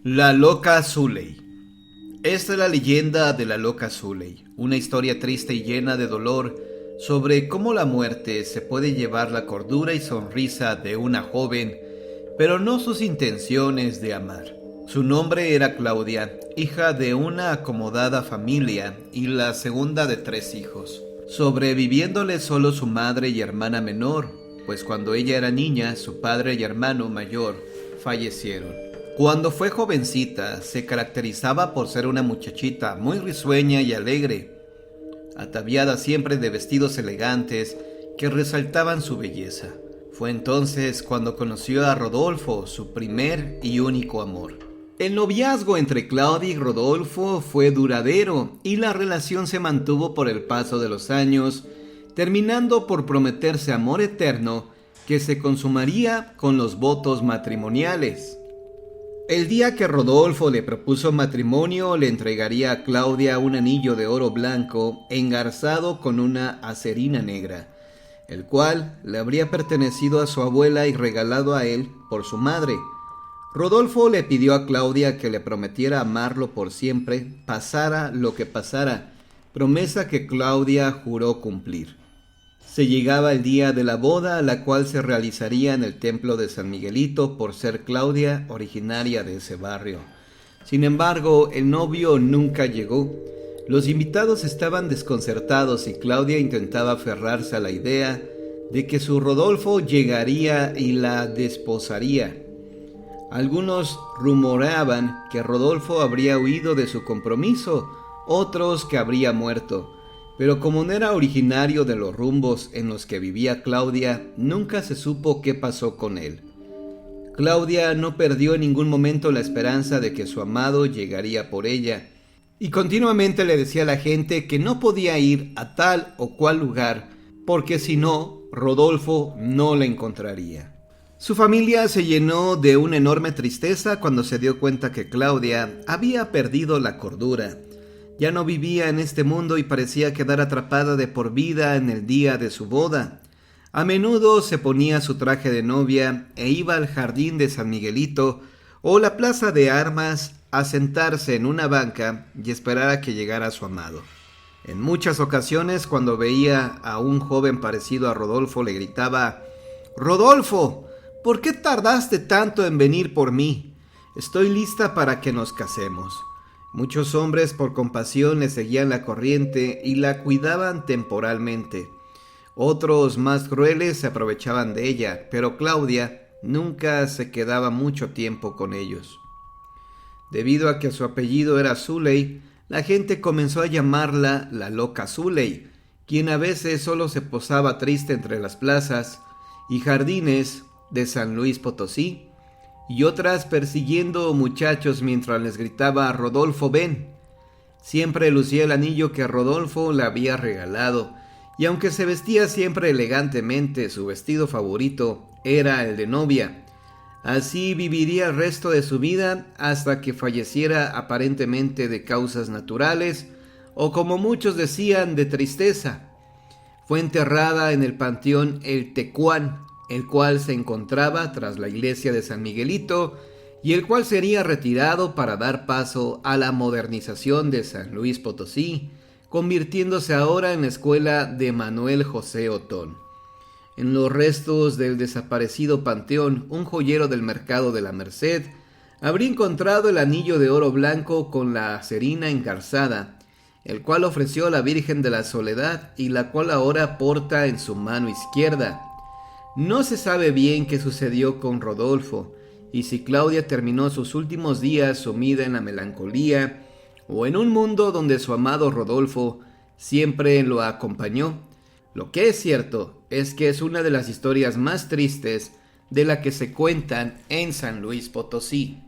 La loca Zuley. Esta es la leyenda de la loca Zuley, una historia triste y llena de dolor sobre cómo la muerte se puede llevar la cordura y sonrisa de una joven, pero no sus intenciones de amar. Su nombre era Claudia, hija de una acomodada familia y la segunda de 3 hijos, sobreviviéndole solo su madre y hermana menor, pues cuando ella era niña, su padre y hermano mayor fallecieron. Cuando fue jovencita, se caracterizaba por ser una muchachita muy risueña y alegre, ataviada siempre de vestidos elegantes que resaltaban su belleza. Fue entonces cuando conoció a Rodolfo, su primer y único amor. El noviazgo entre Claudia y Rodolfo fue duradero y la relación se mantuvo por el paso de los años, terminando por prometerse amor eterno que se consumaría con los votos matrimoniales. El día que Rodolfo le propuso matrimonio, le entregaría a Claudia un anillo de oro blanco engarzado con una acerina negra, el cual le habría pertenecido a su abuela y regalado a él por su madre. Rodolfo le pidió a Claudia que le prometiera amarlo por siempre, pasara lo que pasara, promesa que Claudia juró cumplir. Se llegaba el día de la boda, la cual se realizaría en el templo de San Miguelito por ser Claudia originaria de ese barrio. Sin embargo, el novio nunca llegó. Los invitados estaban desconcertados y Claudia intentaba aferrarse a la idea de que su Rodolfo llegaría y la desposaría. Algunos rumoraban que Rodolfo habría huido de su compromiso, otros que habría muerto. Pero como no era originario de los rumbos en los que vivía Claudia, nunca se supo qué pasó con él. Claudia no perdió en ningún momento la esperanza de que su amado llegaría por ella, y continuamente le decía a la gente que no podía ir a tal o cual lugar, porque si no, Rodolfo no la encontraría. Su familia se llenó de una enorme tristeza cuando se dio cuenta que Claudia había perdido la cordura. Ya no vivía en este mundo y parecía quedar atrapada de por vida en el día de su boda. A menudo se ponía su traje de novia e iba al jardín de San Miguelito o la plaza de armas a sentarse en una banca y esperar a que llegara su amado. En muchas ocasiones, cuando veía a un joven parecido a Rodolfo, le gritaba: «Rodolfo, ¿por qué tardaste tanto en venir por mí? Estoy lista para que nos casemos». Muchos hombres por compasión le seguían la corriente y la cuidaban temporalmente. Otros más crueles se aprovechaban de ella, pero Claudia nunca se quedaba mucho tiempo con ellos. Debido a que su apellido era Zuley, la gente comenzó a llamarla la loca Zuley, quien a veces solo se posaba triste entre las plazas y jardines de San Luis Potosí, y otras persiguiendo muchachos mientras les gritaba: «Rodolfo, ven». Siempre lucía el anillo que Rodolfo le había regalado, y aunque se vestía siempre elegantemente, su vestido favorito era el de novia. Así viviría el resto de su vida hasta que falleciera, aparentemente de causas naturales, o como muchos decían, de tristeza. Fue enterrada en el panteón El Tecuán, el cual se encontraba tras la iglesia de San Miguelito y el cual sería retirado para dar paso a la modernización de San Luis Potosí, convirtiéndose ahora en la escuela de Manuel José Otón. En los restos del desaparecido panteón, un joyero del mercado de la Merced habría encontrado el anillo de oro blanco con la acerina engarzada, el cual ofreció a la Virgen de la Soledad y la cual ahora porta en su mano izquierda. No se sabe bien qué sucedió con Rodolfo, y si Claudia terminó sus últimos días sumida en la melancolía, o en un mundo donde su amado Rodolfo siempre lo acompañó. Lo que es cierto es que es una de las historias más tristes de la que se cuentan en San Luis Potosí.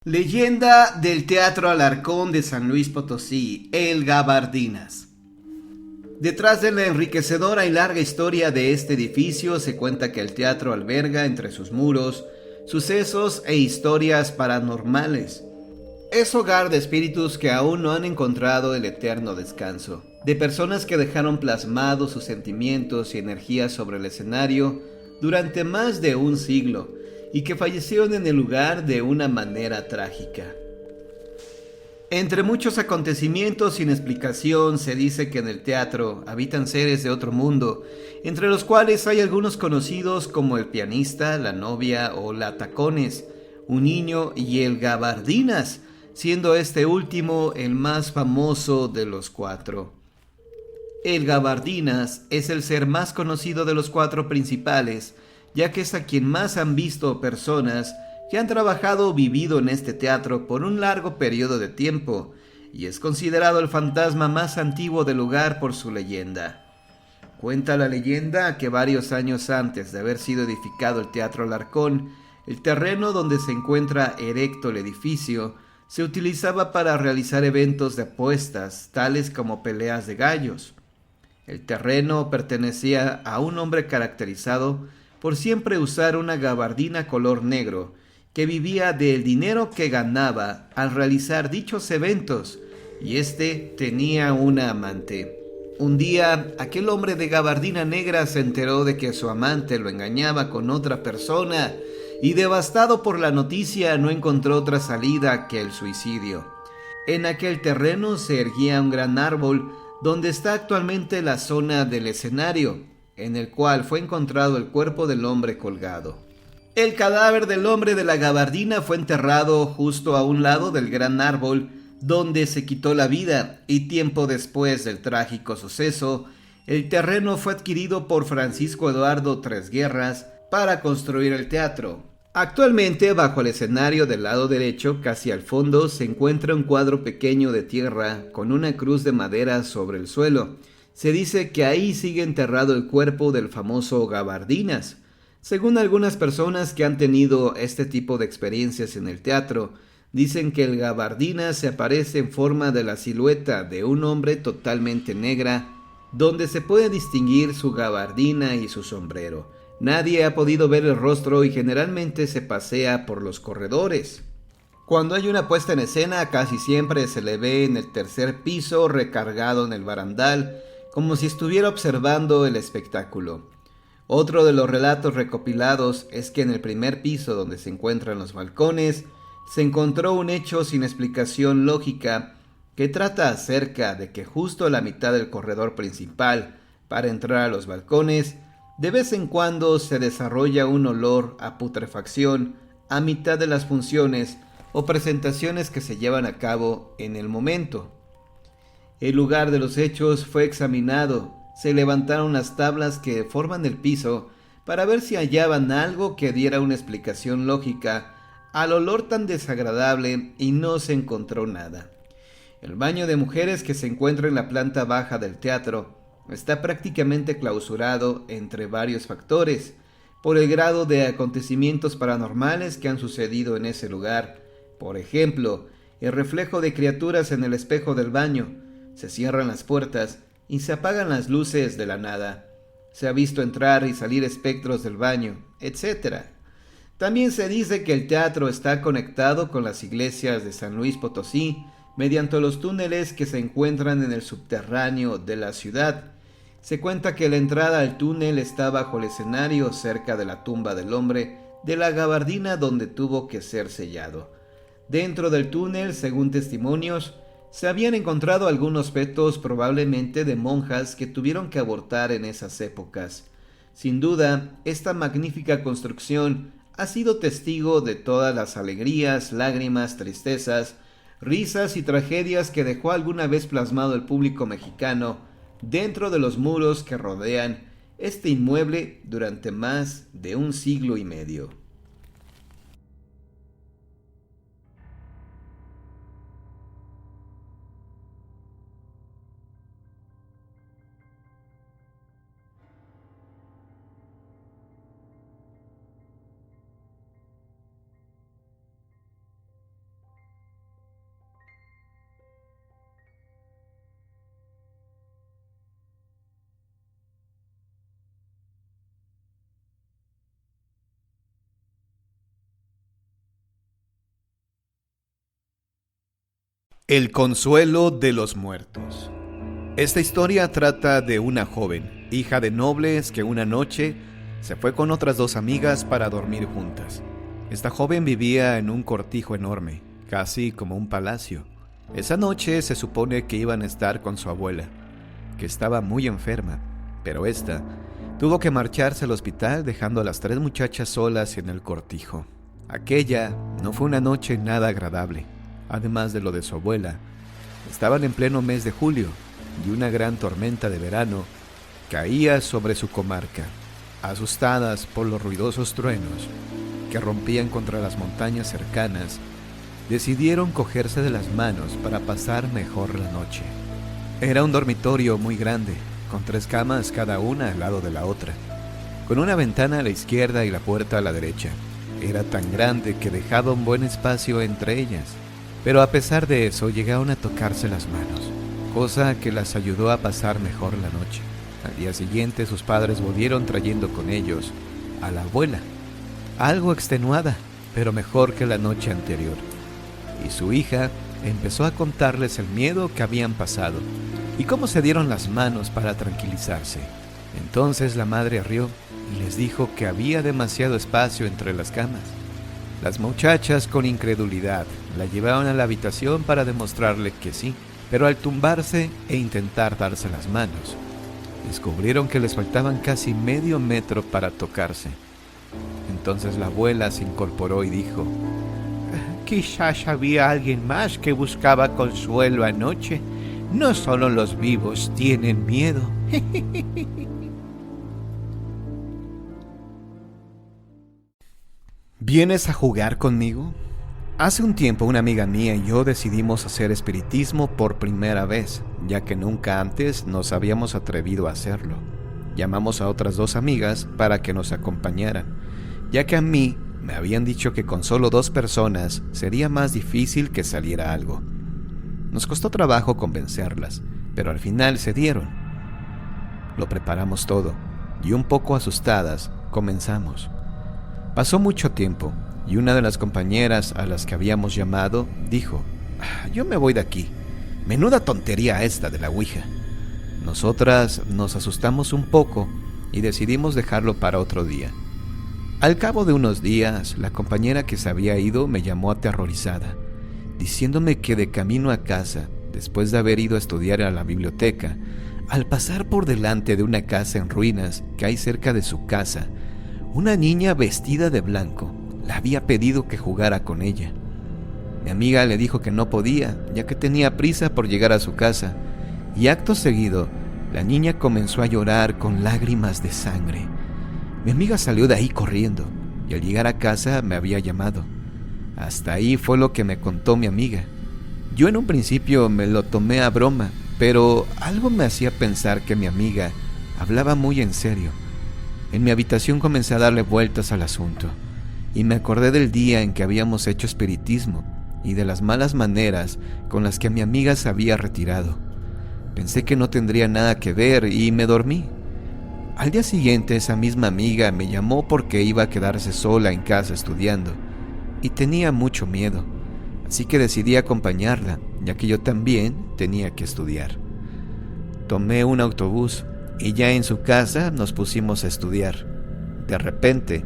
Leyenda del Teatro Alarcón de San Luis Potosí, El Gabardinas. Detrás de la enriquecedora y larga historia de este edificio se cuenta que el teatro alberga entre sus muros sucesos e historias paranormales. Es hogar de espíritus que aún no han encontrado el eterno descanso, de personas que dejaron plasmados sus sentimientos y energías sobre el escenario durante más de un siglo y que fallecieron en el lugar de una manera trágica. Entre muchos acontecimientos sin explicación se dice que en el teatro habitan seres de otro mundo, entre los cuales hay algunos conocidos como el pianista, la novia o la tacones, un niño y el gabardinas, siendo este último el más famoso de los cuatro. El gabardinas es el ser más conocido de los cuatro principales, ya que es a quien más han visto personas que han trabajado o vivido en este teatro por un largo periodo de tiempo, y es considerado el fantasma más antiguo del lugar por su leyenda. Cuenta la leyenda que varios años antes de haber sido edificado el Teatro Larcón, el terreno donde se encuentra erecto el edificio se utilizaba para realizar eventos de apuestas, tales como peleas de gallos. El terreno pertenecía a un hombre caracterizado por siempre usar una gabardina color negro, que vivía del dinero que ganaba al realizar dichos eventos, y este tenía una amante. Un día, aquel hombre de gabardina negra se enteró de que su amante lo engañaba con otra persona, y devastado por la noticia no encontró otra salida que el suicidio. En aquel terreno se erguía un gran árbol donde está actualmente la zona del escenario, en el cual fue encontrado el cuerpo del hombre colgado. El cadáver del hombre de la gabardina fue enterrado justo a un lado del gran árbol donde se quitó la vida, y tiempo después del trágico suceso, el terreno fue adquirido por Francisco Eduardo Tresguerras para construir el teatro. Actualmente, bajo el escenario del lado derecho, casi al fondo, se encuentra un cuadro pequeño de tierra con una cruz de madera sobre el suelo. Se dice que ahí sigue enterrado el cuerpo del famoso Gabardinas. Según algunas personas que han tenido este tipo de experiencias en el teatro, dicen que el Gabardinas se aparece en forma de la silueta de un hombre totalmente negra, donde se puede distinguir su gabardina y su sombrero. Nadie ha podido ver el rostro y generalmente se pasea por los corredores. Cuando hay una puesta en escena, casi siempre se le ve en el tercer piso recargado en el barandal, como si estuviera observando el espectáculo. Otro de los relatos recopilados es que en el primer piso, donde se encuentran los balcones, se encontró un hecho sin explicación lógica que trata acerca de que justo a la mitad del corredor principal, para entrar a los balcones, de vez en cuando se desarrolla un olor a putrefacción a mitad de las funciones o presentaciones que se llevan a cabo en el momento. El lugar de los hechos fue examinado, se levantaron las tablas que forman el piso para ver si hallaban algo que diera una explicación lógica al olor tan desagradable, y no se encontró nada. El baño de mujeres, que se encuentra en la planta baja del teatro, está prácticamente clausurado entre varios factores, por el grado de acontecimientos paranormales que han sucedido en ese lugar. Por ejemplo, el reflejo de criaturas en el espejo del baño, se cierran las puertas y se apagan las luces de la nada. Se ha visto entrar y salir espectros del baño, etc. También se dice que el teatro está conectado con las iglesias de San Luis Potosí mediante los túneles que se encuentran en el subterráneo de la ciudad. Se cuenta que la entrada al túnel está bajo el escenario, cerca de la tumba del hombre de la gabardina donde tuvo que ser sellado. Dentro del túnel, según testimonios, se habían encontrado algunos fetos, probablemente de monjas que tuvieron que abortar en esas épocas. Sin duda, esta magnífica construcción ha sido testigo de todas las alegrías, lágrimas, tristezas, risas y tragedias que dejó alguna vez plasmado el público mexicano dentro de los muros que rodean este inmueble durante más de un siglo y medio. El consuelo de los muertos. Esta historia trata de una joven, hija de nobles, que una noche se fue con otras dos amigas para dormir juntas. Esta joven vivía en un cortijo enorme, casi como un palacio. Esa noche se supone que iban a estar con su abuela, que estaba muy enferma, pero esta tuvo que marcharse al hospital dejando a las tres muchachas solas en el cortijo. Aquella no fue una noche nada agradable. Además de lo de su abuela, estaban en pleno mes de julio y una gran tormenta de verano caía sobre su comarca. Asustadas por los ruidosos truenos que rompían contra las montañas cercanas, decidieron cogerse de las manos para pasar mejor la noche. Era un dormitorio muy grande, con 3 camas cada una al lado de la otra, con una ventana a la izquierda y la puerta a la derecha. Era tan grande que dejaba un buen espacio entre ellas, pero a pesar de eso llegaron a tocarse las manos, cosa que las ayudó a pasar mejor la noche. Al día siguiente sus padres volvieron trayendo con ellos a la abuela, algo extenuada, pero mejor que la noche anterior. Y su hija empezó a contarles el miedo que habían pasado y cómo se dieron las manos para tranquilizarse. Entonces la madre rió y les dijo que había demasiado espacio entre las camas. Las muchachas, con incredulidad, la llevaron a la habitación para demostrarle que sí, pero al tumbarse e intentar darse las manos, descubrieron que les faltaban casi medio metro para tocarse. Entonces la abuela se incorporó y dijo: quizás había alguien más que buscaba consuelo anoche. No solo los vivos tienen miedo. ¿Vienes a jugar conmigo? Hace un tiempo una amiga mía y yo decidimos hacer espiritismo por primera vez, ya que nunca antes nos habíamos atrevido a hacerlo. Llamamos a otras 2 amigas para que nos acompañaran, ya que a mí me habían dicho que con solo 2 personas sería más difícil que saliera algo. Nos costó trabajo convencerlas, pero al final cedieron. Lo preparamos todo, y un poco asustadas, comenzamos. Pasó mucho tiempo, y una de las compañeras a las que habíamos llamado dijo: yo me voy de aquí. Menuda tontería esta de la ouija. Nosotras nos asustamos un poco y decidimos dejarlo para otro día. Al cabo de unos días, la compañera que se había ido me llamó aterrorizada, diciéndome que de camino a casa, después de haber ido a estudiar a la biblioteca, al pasar por delante de una casa en ruinas que hay cerca de su casa, una niña vestida de blanco le había pedido que jugara con ella. Mi amiga le dijo que no podía, ya que tenía prisa por llegar a su casa, y acto seguido, la niña comenzó a llorar con lágrimas de sangre. Mi amiga salió de ahí corriendo, y al llegar a casa me había llamado. Hasta ahí fue lo que me contó mi amiga. Yo en un principio me lo tomé a broma, pero algo me hacía pensar que mi amiga hablaba muy en serio. En mi habitación comencé a darle vueltas al asunto, y me acordé del día en que habíamos hecho espiritismo y de las malas maneras con las que mi amiga se había retirado. Pensé que no tendría nada que ver y me dormí. Al día siguiente esa misma amiga me llamó porque iba a quedarse sola en casa estudiando y tenía mucho miedo, así que decidí acompañarla, ya que yo también tenía que estudiar. Tomé un autobús y ya en su casa nos pusimos a estudiar. De repente,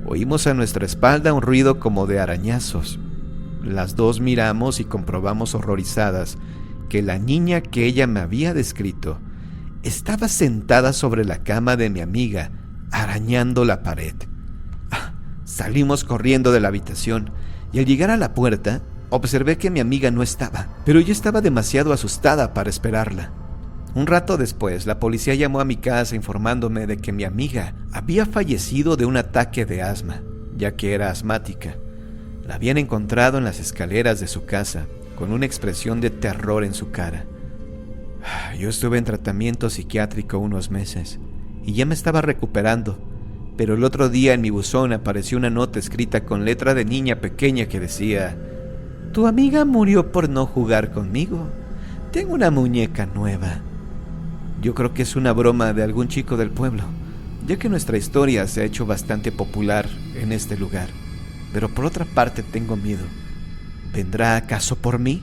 oímos a nuestra espalda un ruido como de arañazos. Las 2 miramos y comprobamos horrorizadas que la niña que ella me había descrito estaba sentada sobre la cama de mi amiga, arañando la pared. Salimos corriendo de la habitación y al llegar a la puerta, observé que mi amiga no estaba, pero yo estaba demasiado asustada para esperarla. Un rato después, la policía llamó a mi casa informándome de que mi amiga había fallecido de un ataque de asma, ya que era asmática. La habían encontrado en las escaleras de su casa, con una expresión de terror en su cara. Yo estuve en tratamiento psiquiátrico unos meses y ya me estaba recuperando, pero el otro día en mi buzón apareció una nota escrita con letra de niña pequeña que decía: tu amiga murió por no jugar conmigo. Tengo una muñeca nueva. Yo creo que es una broma de algún chico del pueblo, ya que nuestra historia se ha hecho bastante popular en este lugar. Pero por otra parte tengo miedo. ¿Vendrá acaso por mí?